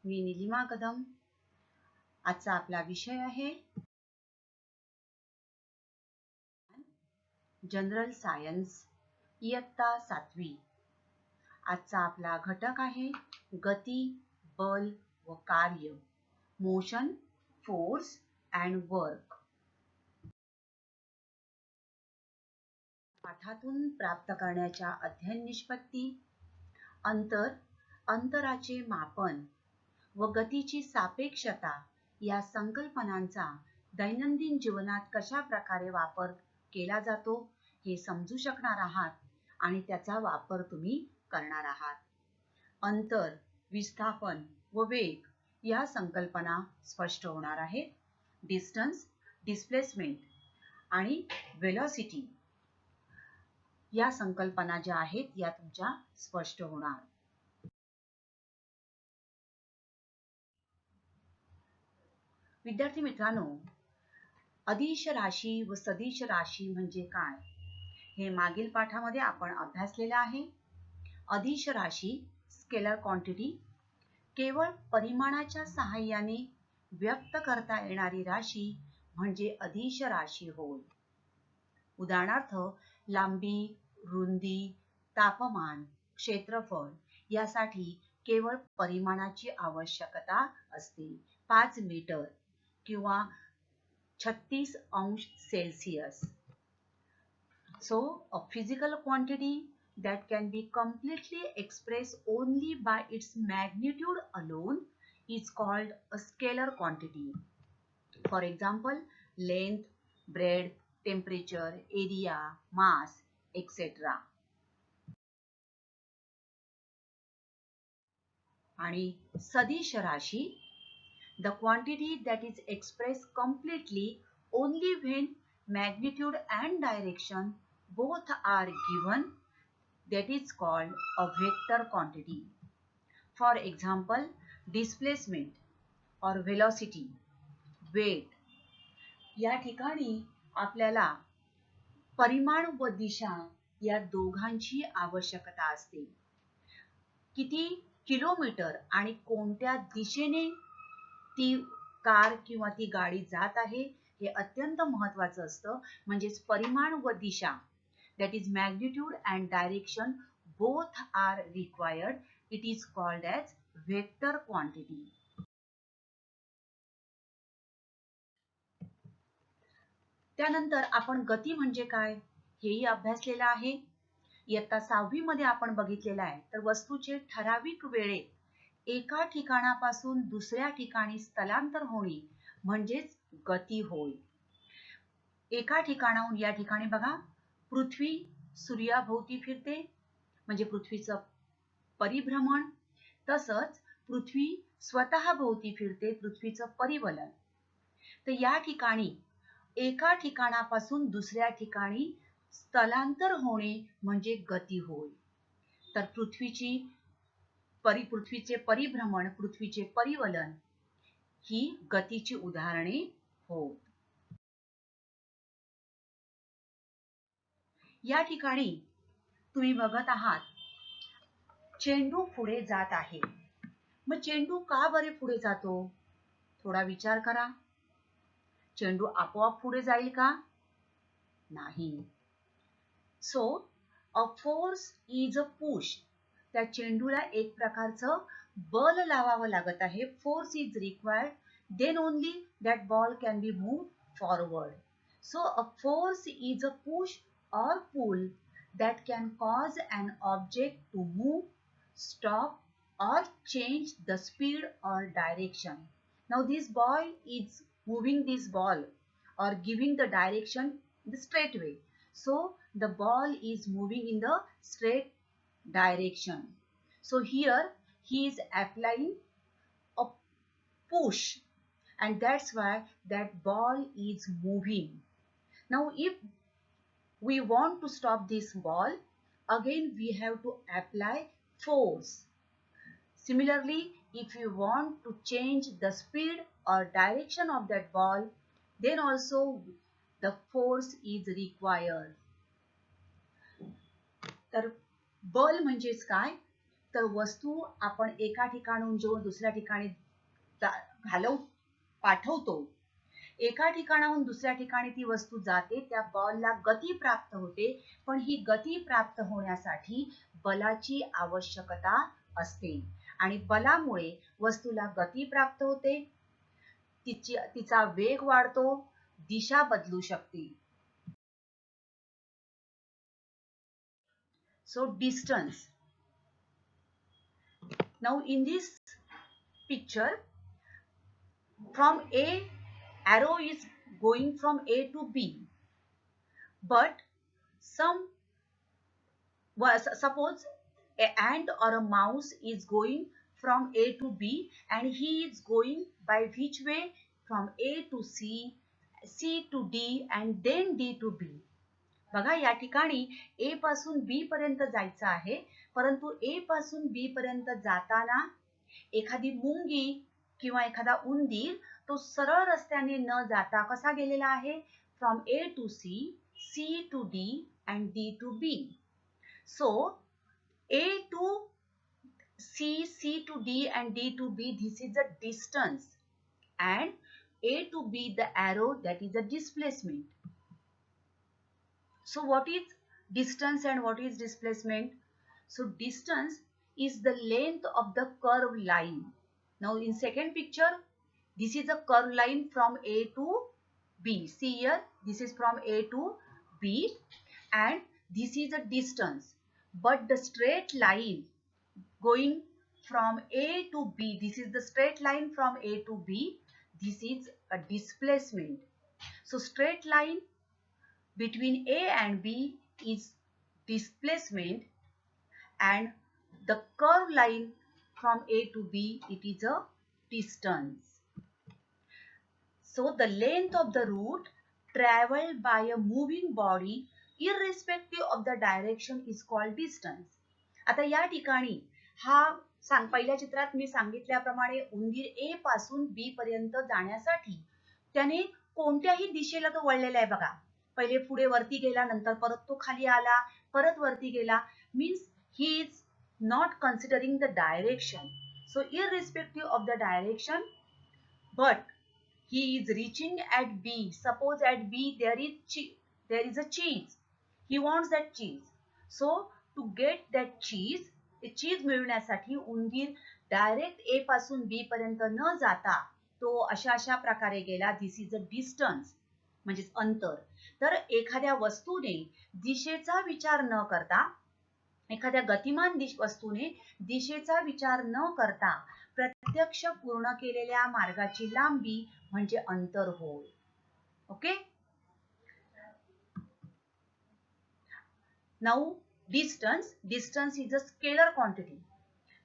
मी निलिमा कदम. आजचा आपला विषय आहे जनरल सायन्स, इयत्ता 7वी. आजचा आपला घटक आहे गती, बल व कार्य, मोशन, फोर्स अँड वर्क. पाठातून प्राप्त करण्याच्या अध्ययन निष्पत्ती, अंतराचे मापन व गतीची सापेक्षता या संकल्पनांचा दैनंदिन जीवनात कशा प्रकारे वापर केला जातो हे समजू शकणार आहात आणि त्याचा वापर तुम्ही करणार आहात. अंतर, विस्थापन व वेग या संकल्पना स्पष्ट होणार आहेत. डिस्टन्स, डिस्प्लेसमेंट आणि वेलोसिटी या संकल्पना ज्या आहेत या तुमच्या स्पष्ट होणार. विद्यार्थी मित्रांनो, अदिश राशी व सदिश राशी म्हणजे काय हे मागील पाठामध्ये आपण अभ्यासलेलं आहे. अदिश राशी स्केलर क्वांटिटी, केवळ परिमाणाच्या सहाय्याने व्यक्त करता येणारी राशी म्हणजे अदिश राशी होय. उदाहरणार्थ लांबी, रुंदी, तापमान, क्षेत्रफळ यासाठी केवळ परिमाणाची आवश्यकता असते. 5 मीटर किंवा 36 अंश Celsius. So a physical quantity that can be completely expressed only by its magnitude alone is called a scalar quantity. For example, length, breadth, temperature, area, mass, etc. आणि सदिश राशी, the quantity that is expressed completely only when magnitude and direction both are given, that is called a vector quantity. For example, displacement or velocity, weight. या ठिकाणी आपल्याला परिमाण व दिशा या दोघांची आवश्यकता असते. किती किलोमीटर आणि कोणत्या दिशेने ती कार किंवा ती गाडी जात आहे हे अत्यंत महत्त्वाचं असतं. म्हणजेच परिमाण व दिशा, that is magnitude and direction both are required. It is called as vector quantity. त्यानंतर आपण गती म्हणजे काय हेही अभ्यासलेलं आहे. इयत्ता 6वी मध्ये आपण बघितलेलं आहे. तर वस्तूचे ठराविक वेळेत एका ठिकाणापासून दुसऱ्या ठिकाणी स्थलांतर होणे म्हणजेच गती होय. एका ठिकाणाहून या ठिकाणी बघा, पृथ्वी सूर्याभोवती फिरते म्हणजे पृथ्वीचं परिभ्रमण. तसंच पृथ्वी स्वतः भोवती फिरते, पृथ्वीचं परिवलन. तर या ठिकाणी एका ठिकाणापासून दुसऱ्या ठिकाणी स्थलांतर होणे म्हणजे गती होय. तर पृथ्वीचे परिभ्रमण, पृथ्वीचे परिवलन ही गतीची उदाहरणे होत. या ठिकाणी तुम्ही बघत आहात चेंडू पुढे जात आहे. मग चेंडू का बरे पुढे जातो? थोडा विचार करा. चेंडू आपोआप पुढे जाईल का? नाही. So a force is a push. त्या चेंडूला एक प्रकारचं बल लावावं लागत आहे. Force is required, then only that ball can be move forward. So a force is a push or pull that can cause an object to move, stop or change the speed or direction. Now this boy is moving this ball or giving the direction the straight way. So the ball is moving in the straight direction. So here he is applying a push and that's why that ball is moving. Now if we want to stop this ball, again we have to apply force. Similarly, if you want to change the speed or direction of that ball, then also the force is required. तर बल म्हणजेच काय? तर वस्तू आपण एका ठिकाणून जो दुसऱ्या ठिकाणी पाठवतो, एका ठिकाणाहून दुसऱ्या ठिकाणी ती वस्तू जाते, त्या बॉलला गती प्राप्त होते, पण ही गती प्राप्त होण्यासाठी बलाची आवश्यकता असते आणि बलामुळे वस्तूला गती प्राप्त होते, तिचा वेग वाढतो, दिशा बदलू शकते. So distance. Now in this picture, from A, arrow is going from A to B, but suppose an ant or a mouse is going from A to B and he is going by which way? From A to C, C to D and then D to B. बघा या ठिकाणी A पासून B पर्यंत जायचं आहे, परंतु A पासून B पर्यंत जाताना एखादी मुंगी किंवा एखादा उंदीर तो सरळ रस्त्याने न जाता कसा गेलेला आहे? From A to C, C to D and D to B. So A to C, C to D and D to B, this is the distance, and A to B, the arrow, that is the displacement. So what is distance and what is displacement? So distance is the length of the curved line. Now in second picture, this is a curved line from A to B. See here, this is from A to B and this is a distance. But the straight line going from A to B, this is the straight line from A to B, this is a displacement. So straight line between A and B is displacement, and the curved line from A to B, it is a distance. So the length of the route traveled by a moving body irrespective of the direction is called distance. आता या ठिकाणी पहिल्या चित्रात मी सांगितल्याप्रमाणे उंदीर A पासून B पर्यंत जाण्यासाठी त्याने कोणत्याही दिशेला तो वळलेला आहे बघा. पहिले पुढे वरती गेला, नंतर परत तो खाली आला, परत वरती गेला. Means he is not considering the direction. So irrespective of the direction, but he is reaching at B. Suppose at B there is a cheese. He wants that cheese. So to get that cheese, मिळवण्यासाठी उंदीर direct A पासून B पर्यंत न जाता तो अशा प्रकारे गेला. दिस इज अ डिस्टन्स, म्हणजे अंतर. तर एखाद्या वस्तूने दिशेचा विचार न करता, एखाद्या गतिमान वस्तूने दिशेचा विचार न करता प्रत्यक्ष पूर्ण केलेल्या मार्गाची लांबी म्हणजे अंतर होय. Okay. Now distance is a scalar quantity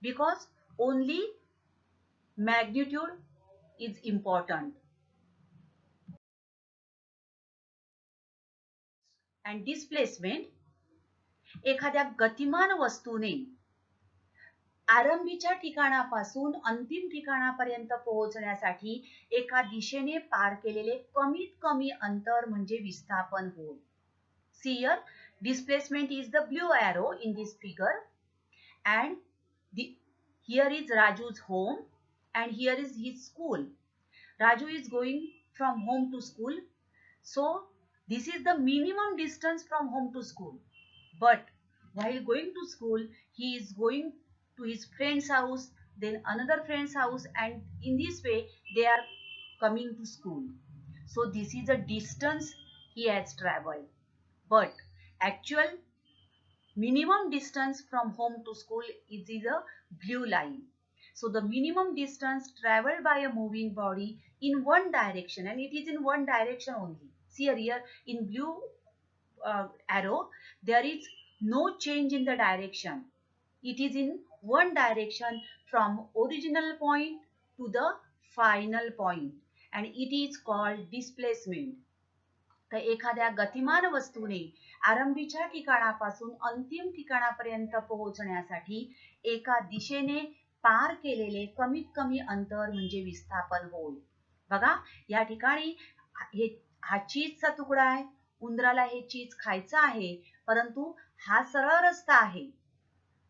because only magnitude is important. And displacement, एखाद्या गतिमान वस्तूने आरंभीच्या ठिकाणापासून अंतिम ठिकाणापर्यंत पोहोचण्यासाठी एका दिशेने पार केलेले कमीत कमी अंतर म्हणजे विस्थापन होय. See here, displacement is the blue arrow in this figure, and here is Raju's home and here is his school. Raju is going from home to school, so this is the minimum distance from home to school. But while going to school, he is going to his friend's house, then another friend's house, and in this way they are coming to school. So this is the distance he has traveled. But actual minimum distance from home to school is a blue line. So the minimum distance traveled by a moving body in one direction, and it is in one direction only. See here in blue arrow, there is no change in the direction. It is in one direction from original point to the final point, and it is called displacement. तर एखाद्या गतिमान वस्तूने आरंभीच्या ठिकाणापासून अंतिम ठिकाणापर्यंत पोहोचण्यासाठी एका दिशेने पार केलेले कमीत कमी अंतर म्हणजे विस्थापन होय. बघा या ठिकाणी हा चीजचा तुकडा आहे, उंदराला हे चीज खायचं आहे, परंतु हा सरळ रस्ता आहे.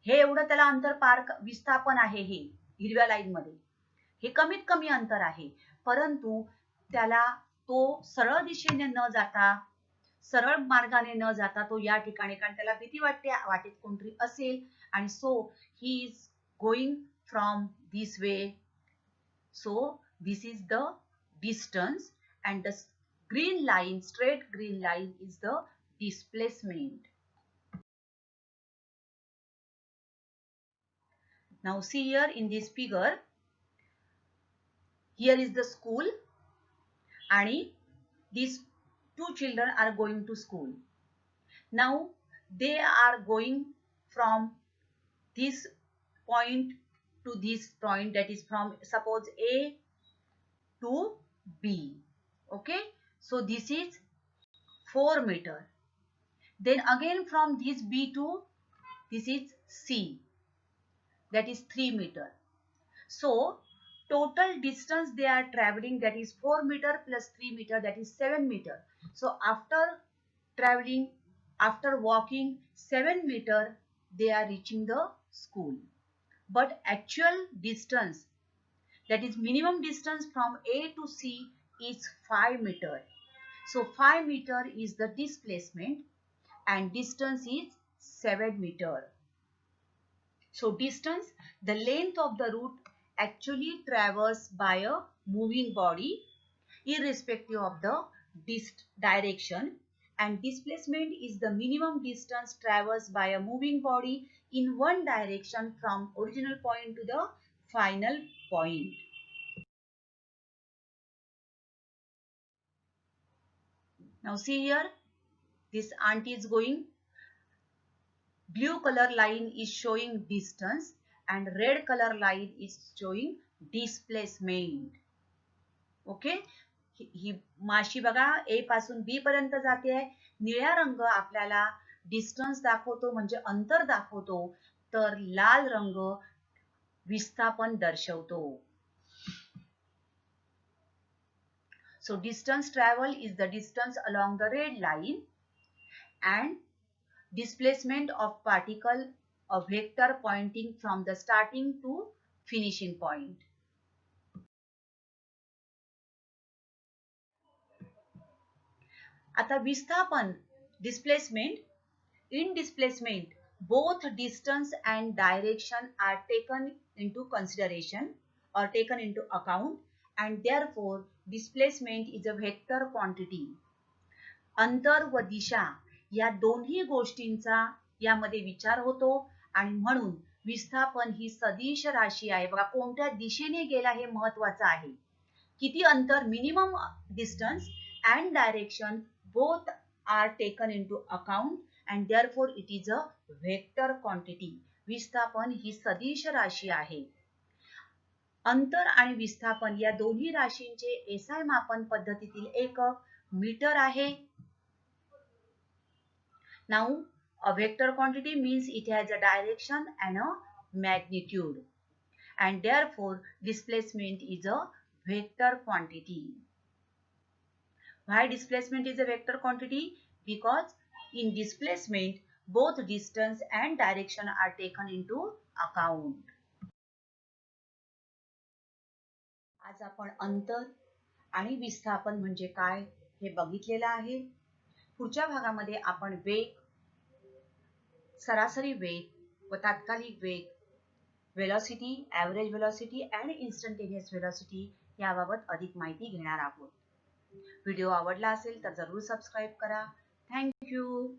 हे एवढं त्याला अंतर पार विस्थापन आहे, हे हिरव्या लाईन मध्ये हे कमीत कमी अंतर आहे, परंतु त्याला तो सरळ दिशेने न जाता, सरळ मार्गाने न जाता तो या ठिकाणी, कारण त्याला भीती वाटते वाटेत कोणतरी असेल, आणि so he is going from this way. So this is the distance, and the green line, straight green line is the displacement. Now see here in this figure, here is the school and these two children are going to school. Now they are going from this point to this point, that is from suppose A to B. Okay, so this is 4 meter. Then again from this B to this is C, that is 3 meter. So total distance they are traveling, that is 4 meter plus 3 meter, that is 7 meter. So after traveling, after walking 7 meter, they are reaching the school. But actual distance, that is minimum distance from A to C, is 5 meter. So 5 meter is the displacement and distance is 7 meter. So distance, the length of the route actually traversed by a moving body irrespective of the direction, and displacement is the minimum distance traversed by a moving body in one direction from original point to the final point. Now see here, this auntie is going. Blue color line is showing distance and red color line is showing displacement. Okay, ही माशी बघा A पासून B पर्यंत जाते आहे. निळ्या रंग आपल्याला distance दाखवतो, म्हणजे अंतर दाखवतो, तर लाल रंग विस्थापन दर्शवतो. So distance travel is the distance along the red line, and displacement of particle a vector pointing from the starting to finishing point. आता विस्थापन, displacement, in displacement both distance and direction are taken into consideration or taken into account, and therefore displacement is a vector quantity. अंतर व दिशा या दोन्ही गोष्टींचा यामध्ये विचार होतो, आणि म्हणून विस्थापन ही सदिश राशी आहे. बघा कोणत्या दिशेने गेला हे महत्वाचं आहे. किती अंतर, minimum distance and direction both are taken into account, and therefore it is a vector quantity. विस्थापन ही सदिश राशी आहे. अंतर आणि विस्थापन या दोन्ही राशींचे एसआय मापन पद्धतीतील एकक मीटर आहे. Now a vector quantity means it has a direction and a magnitude, and therefore displacement is a vector quantity. Why displacement is a vector quantity? Because in displacement both distance and direction are taken into account. आज आपण अंतर आणि विस्थापन म्हणजे काय हे बघितलेलं आहे. पुढच्या भागामध्ये आपण वेग, सरासरी वेग व तात्कालिक वेग, velocity, average velocity and instantaneous velocity याबाबत अधिक माहिती घेणार आहोत. व्हिडिओ आवडला असेल तर जरूर सबस्क्राईब करा. Thank you.